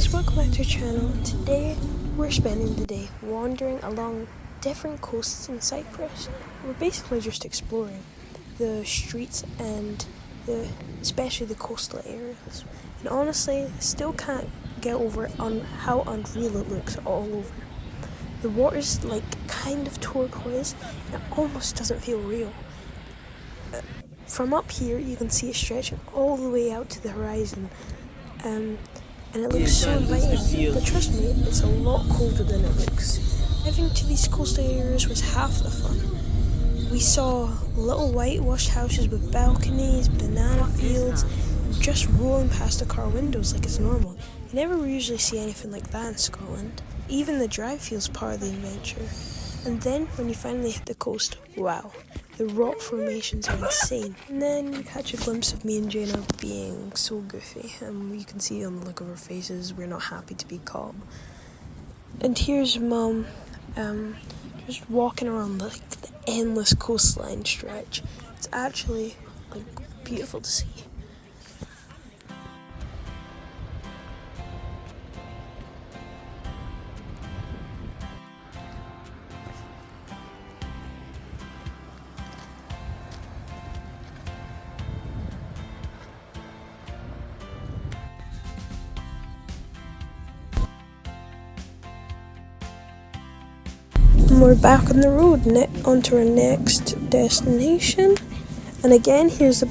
guys, welcome back to our channel, and today we're spending the day wandering along different coasts in Cyprus. We're basically just exploring the streets and especially the coastal areas. And honestly, I still can't get over on how unreal it looks all over. The water's like kind of turquoise and it almost doesn't feel real. From up here you can see it stretching all the way out to the horizon. And it looks so inviting, but trust me, it's a lot colder than it looks. Driving to these coastal areas was half the fun. We saw little whitewashed houses with balconies, banana fields, just rolling past the car windows like it's normal. You never usually see anything like that in Scotland. Even the drive feels part of the adventure. And then, when you finally hit the coast, wow, the rock formations are insane. And then you catch a glimpse of me and Jaina being so goofy, and you can see on the look of our faces, we're not happy to be caught. And here's Mum, just walking around like the endless coastline stretch. It's actually like beautiful to see. We're back on the road, onto our next destination. And again, here's the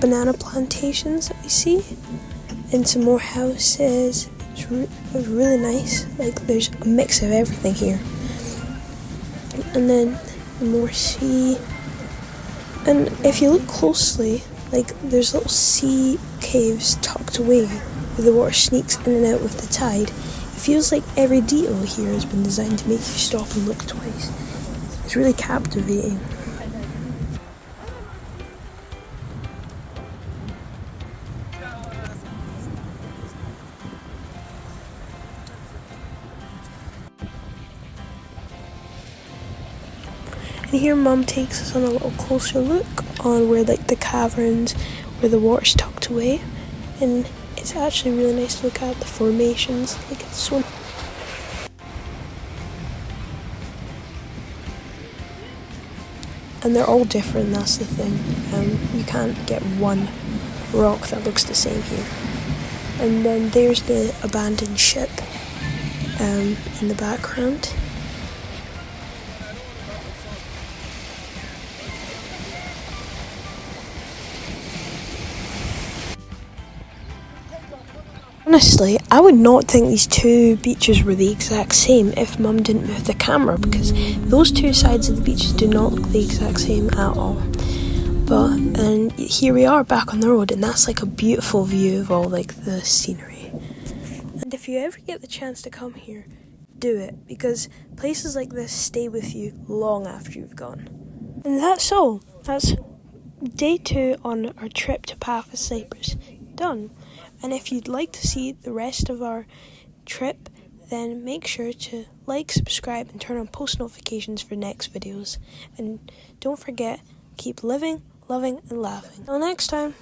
banana plantations that we see. And some more houses. It's really nice. Like, there's a mix of everything here. And then more sea. And if you look closely, like, there's little sea caves tucked away where the water sneaks in and out with the tide. It feels like every detail here has been designed to make you stop and look twice. It's really captivating. And here Mum takes us on a little closer look on where like the caverns, where the water's tucked away. And it's actually really nice to look at the formations. Like, it's so. And they're all different, that's the thing. You can't get one rock that looks the same here. And then there's the abandoned ship in the background. Honestly, I would not think these two beaches were the exact same if Mum didn't move the camera, because those two sides of the beaches do not look the exact same at all. And here we are back on the road, and that's like a beautiful view of all like the scenery. And if you ever get the chance to come here, do it, because places like this stay with you long after you've gone. And that's all. That's day 2 on our trip to Paphos, Cyprus. Done. And if you'd like to see the rest of our trip, then make sure to like, subscribe, and turn on post notifications for next videos. And don't forget, keep living, loving, and laughing. Till next time.